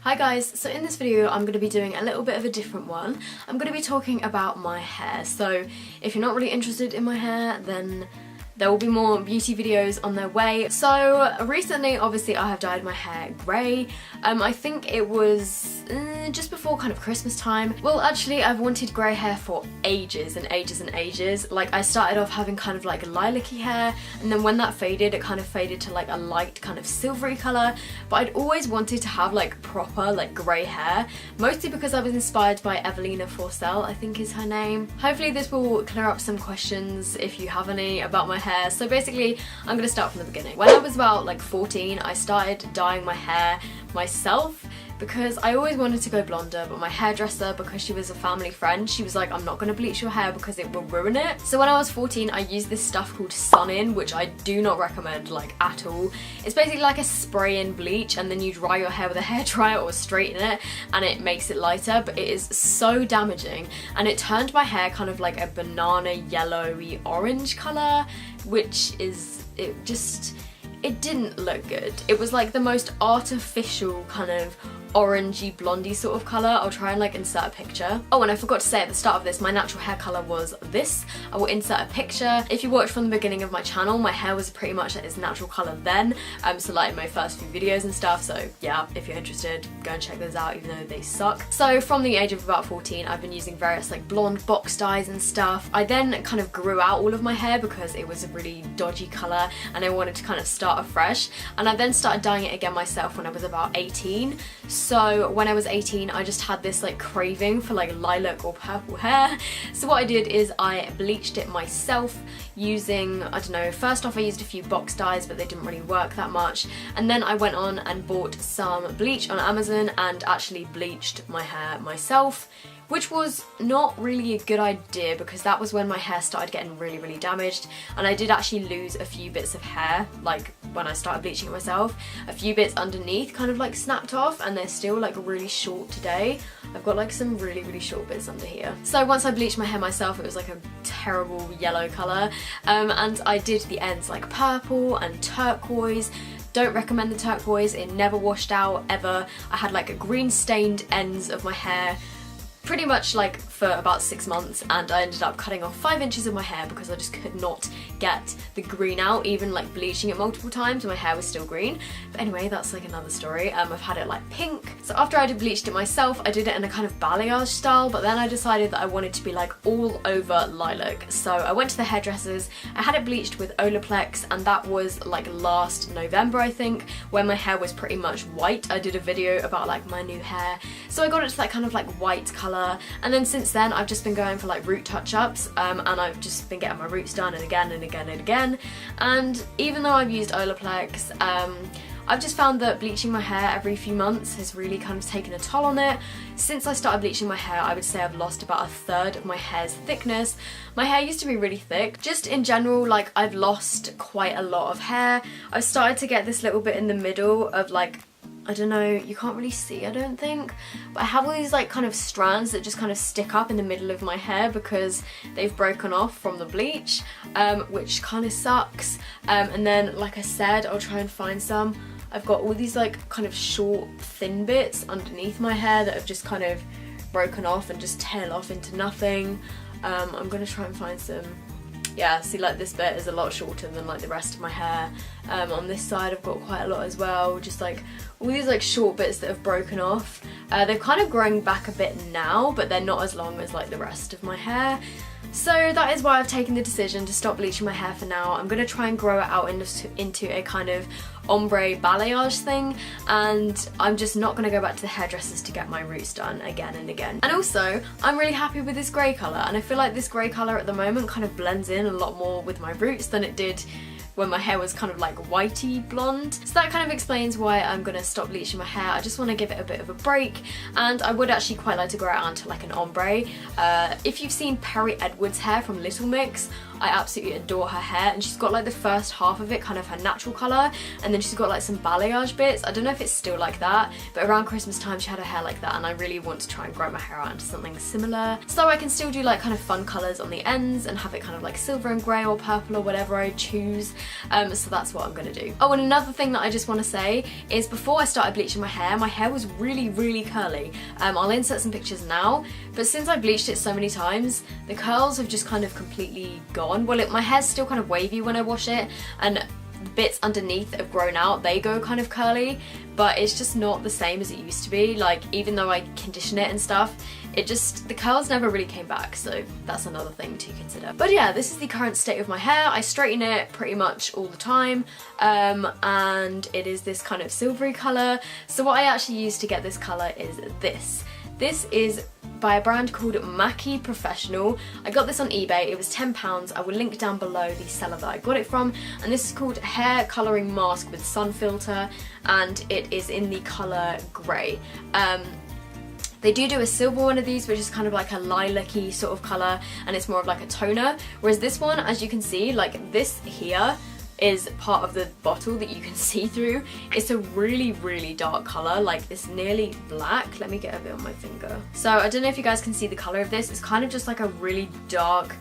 Hi guys, so in this video I'm going to be doing a little bit of a different one. I'm going to be talking about my hair, so if you're not really interested in my hair then there will be more beauty videos on their way. So recently obviously I have dyed my hair grey. I think it was just before kind of Christmas time. Well actually I've wanted grey hair for ages and ages and ages. Like I started off having kind of like lilac-y hair, and then when that faded it kind of faded to like a light kind of silvery colour, but I'd always wanted to have like proper like grey hair, mostly because I was inspired by Evelina Forsell, I think is her name. Hopefully this will clear up some questions if you have any about my hair. So basically I'm going to start from the beginning. When I was about like 14 I started dyeing my hair myself because I always wanted to go blonder, but my hairdresser, because she was a family friend, she was like, I'm not going to bleach your hair because it will ruin it. So when I was 14 I used this stuff called Sun-In, which I do not recommend like at all. It's basically like a spray-in bleach and then you dry your hair with a hairdryer or straighten it and it makes it lighter, but it is so damaging and it turned my hair kind of like a banana yellowy orange colour, which is, it didn't look good. It was like the most artificial kind of orangey blondie sort of colour. I'll try and like insert a picture. Oh, and I forgot to say at the start of this, my natural hair colour was this. I will insert a picture. If you watched from the beginning of my channel, my hair was pretty much at its natural colour then, so like my first few videos and stuff, so yeah, if you're interested, go and check those out even though they suck. So from the age of about 14 I've been using various like blonde box dyes and stuff. I then kind of grew out all of my hair because it was a really dodgy colour and I wanted to kind of start afresh, and I then started dyeing it again myself when I was about 18. So when I was 18 I just had this like craving for like lilac or purple hair, so what I did is I bleached it myself using, I don't know, first off I used a few box dyes but they didn't really work that much, and then I went on and bought some bleach on Amazon and actually bleached my hair myself, which was not really a good idea because that was when my hair started getting really damaged, and I did actually lose a few bits of hair like when I started bleaching it myself. A few bits underneath kind of like snapped off and they're still like really short today. I've got like some really short bits under here. So once I bleached my hair myself it was like a terrible yellow colour, and I did the ends like purple and turquoise. Don't recommend the turquoise, it never washed out ever. I had like a green stained ends of my hair pretty much like for about 6 months, and I ended up cutting off 5 inches of my hair because I just could not get the green out, even like bleaching it multiple times and my hair was still green. But anyway, that's like another story. I've had it like pink. So after I bleached it myself I did it in a kind of balayage style, but then I decided that I wanted to be like all over lilac. So I went to the hairdressers, I had it bleached with Olaplex, and that was like last November I think, when my hair was pretty much white. I did a video about like my new hair, so I got it to that kind of like white colour, and then since then I've just been going for like root touch-ups, and I've just been getting my roots done and again and again and again. And even though I've used Olaplex, I've just found that bleaching my hair every few months has really kind of taken a toll on it. Since I started bleaching my hair I would say I've lost about 1/3 of my hair's thickness. My hair used to be really thick. Just in general, like I've lost quite a lot of hair. I've started to get this little bit in the middle of like, I don't know, you can't really see I don't think, but I have all these like kind of strands that just kind of stick up in the middle of my hair because they've broken off from the bleach, which kind of sucks. And then like I said, I'll try and find some. I've got all these like kind of short thin bits underneath my hair that have just kind of broken off and just tail off into nothing. I'm gonna try and find some. Yeah, see like this bit is a lot shorter than like the rest of my hair. On this side I've got quite a lot as well, just like all these like short bits that have broken off. They've kind of grown back a bit now, but they're not as long as like the rest of my hair. So that is why I've taken the decision to stop bleaching my hair for now. I'm going to try and grow it out into a kind of ombre balayage thing, and I'm just not going to go back to the hairdressers to get my roots done again and again. And also, I'm really happy with this grey colour, and I feel like this grey colour at the moment kind of blends in a lot more with my roots than it did when my hair was kind of like whitey blonde. So that kind of explains why I'm gonna stop bleaching my hair. I just want to give it a bit of a break, and I would actually quite like to grow it out into like an ombre. If you've seen Perry Edwards' hair from Little Mix, I absolutely adore her hair, and she's got like the first half of it kind of her natural colour, and then she's got like some balayage bits. I don't know if it's still like that, but around Christmas time she had her hair like that, and I really want to try and grow my hair out into something similar, so I can still do like kind of fun colours on the ends and have it kind of like silver and grey or purple or whatever I choose. So that's what I'm gonna do. Oh, and another thing that I just want to say is before I started bleaching my hair was really curly. I'll insert some pictures now, but since I bleached it so many times, the curls have just kind of completely gone. Well, my hair's still kind of wavy when I wash it, and the bits underneath that have grown out, they go kind of curly, but it's just not the same as it used to be. Like, even though I condition it and stuff, the curls never really came back, so that's another thing to consider. But yeah, this is the current state of my hair. I straighten it pretty much all the time, and it is this kind of silvery colour. So what I actually use to get this colour is this. This is by a brand called Maki Professional. I got this on eBay, it was £10. I will link down below the seller that I got it from, and this is called Hair Colouring Mask with Sun Filter, and it is in the colour grey. They do a silver one of these, which is kind of like a lilac-y sort of colour, and it's more of like a toner, whereas this one, as you can see, like this here is part of the bottle that you can see through. It's a really dark colour, like it's nearly black. Let me get a bit on my finger. So I don't know if you guys can see the colour of this. It's kind of just like a really dark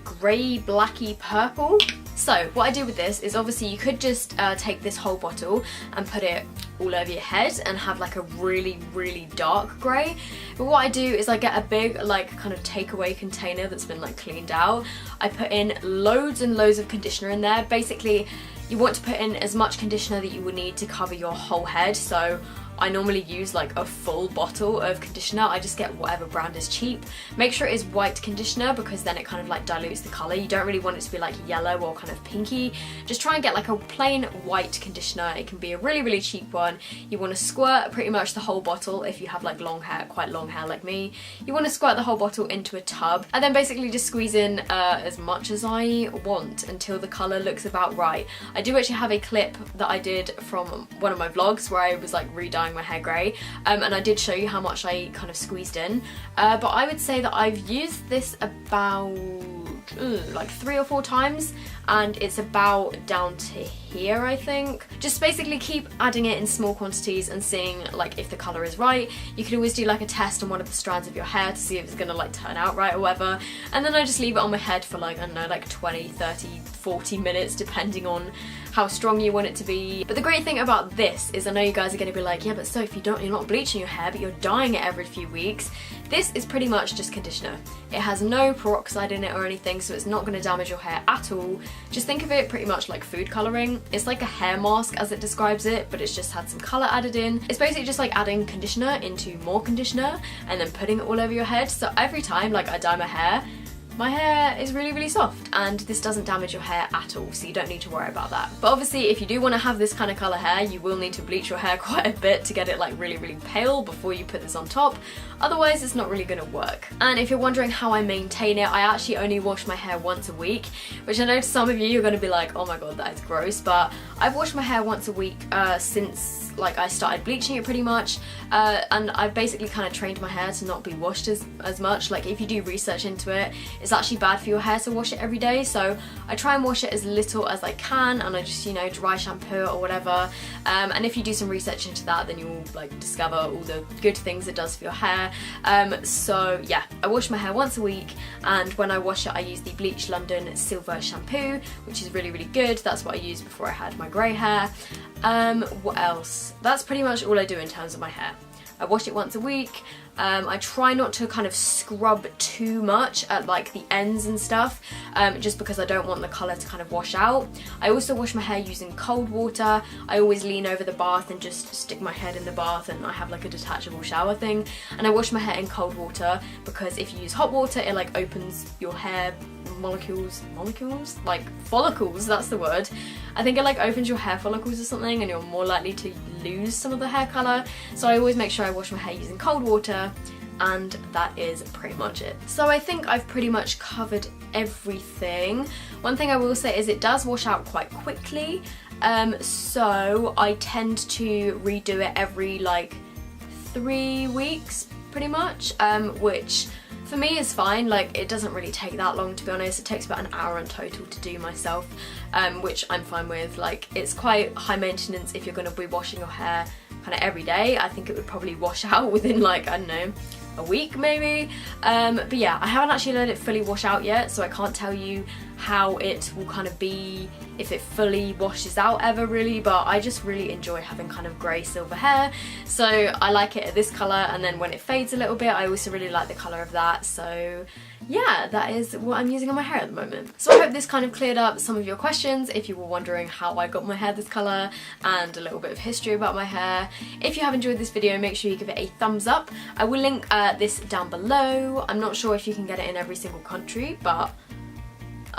grey blacky purple. So what I do with this is, obviously you could just take this whole bottle and put it all over your head and have like a really dark grey, but what I do is I get a big like kind of takeaway container that's been like cleaned out. I put in loads and loads of conditioner in there. Basically you want to put in as much conditioner that you would need to cover your whole head, so I normally use like a full bottle of conditioner. I just get whatever brand is cheap. Make sure it is white conditioner, because then it kind of like dilutes the colour. You don't really want it to be like yellow or kind of pinky. Just try and get like a plain white conditioner. It can be a really cheap one. You want to squirt pretty much the whole bottle if you have like long hair, quite long hair like me. You want to squirt the whole bottle into a tub, and then basically just squeeze in as much as I want until the colour looks about right. I do actually have a clip that I did from one of my vlogs where I was like re-dyeing my hair grey, and I did show you how much I kind of squeezed in, but I would say that I've used this about like 3 or 4 times, and it's about down to here, I think. Just basically keep adding it in small quantities and seeing like if the colour is right. You can always do like a test on one of the strands of your hair to see if it's gonna like turn out right or whatever, and then I just leave it on my head for like, I don't know, like 20, 30, 40 minutes depending on how strong you want it to be. But the great thing about this is, I know you guys are going to be like, yeah, but so if you're not bleaching your hair but you're dyeing it every few weeks, this is pretty much just conditioner. It has no peroxide in it or anything, so it's not going to damage your hair at all. Just think of it pretty much like food colouring. It's like a hair mask as it describes it, but it's just had some colour added in. It's basically just like adding conditioner into more conditioner and then putting it all over your head. So every time like I dye my hair is really soft, and this doesn't damage your hair at all, so you don't need to worry about that. But obviously if you do want to have this kind of colour hair, you will need to bleach your hair quite a bit to get it like really pale before you put this on top, otherwise it's not really going to work. And if you're wondering how I maintain it, I actually only wash my hair once a week, which I know to some of you are going to be like, oh my god, that is gross, but I've washed my hair once a week since like I started bleaching it pretty much, and I've basically kind of trained my hair to not be washed as much. Like if you do research into it, it's actually bad for your hair to wash it every day, so I try and wash it as little as I can, and I just, you know, dry shampoo it or whatever, and if you do some research into that, then you'll like discover all the good things it does for your hair. So yeah, I wash my hair once a week, and when I wash it I use the Bleach London Silver shampoo, which is really good. That's what I used before I had my grey hair. What else? That's pretty much all I do in terms of my hair. I wash it once a week. I try not to kind of scrub too much at like the ends and stuff, just because I don't want the colour to kind of wash out. I also wash my hair using cold water. I always lean over the bath and just stick my head in the bath, and I have like a detachable shower thing, and I wash my hair in cold water because if you use hot water it like opens your hair molecules, like follicles, that's the word. I think it like opens your hair follicles or something, and you're more likely to lose some of the hair colour, so I always make sure I wash my hair using cold water, and that is pretty much it. So I think I've pretty much covered everything. One thing I will say is it does wash out quite quickly, so I tend to redo it every like 3 weeks pretty much, which For me it's fine, like it doesn't really take that long to be honest. It takes about an hour in total to do myself, which I'm fine with. Like it's quite high maintenance if you're going to be washing your hair kind of every day. I think it would probably wash out within like, I don't know, a week maybe. But yeah, I haven't actually let it fully wash out yet, so I can't tell you how it will kind of be if it fully washes out ever really, but I just really enjoy having kind of grey silver hair, so I like it at this colour, and then when it fades a little bit I also really like the colour of that. So yeah, that is what I'm using on my hair at the moment. So I hope this kind of cleared up some of your questions if you were wondering how I got my hair this colour, and a little bit of history about my hair. If you have enjoyed this video, make sure you give it a thumbs up. I will link this down below. I'm not sure if you can get it in every single country, but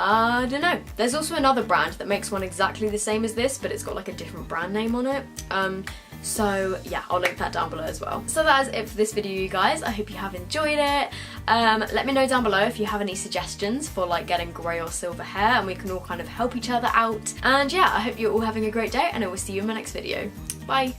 I don't know. There's also another brand that makes one exactly the same as this, but it's got like a different brand name on it. So yeah, I'll link that down below as well. So that is it for this video, you guys. I hope you have enjoyed it. Let me know down below if you have any suggestions for like getting grey or silver hair, and we can all kind of help each other out. And yeah, I hope you're all having a great day, and I will see you in my next video. Bye!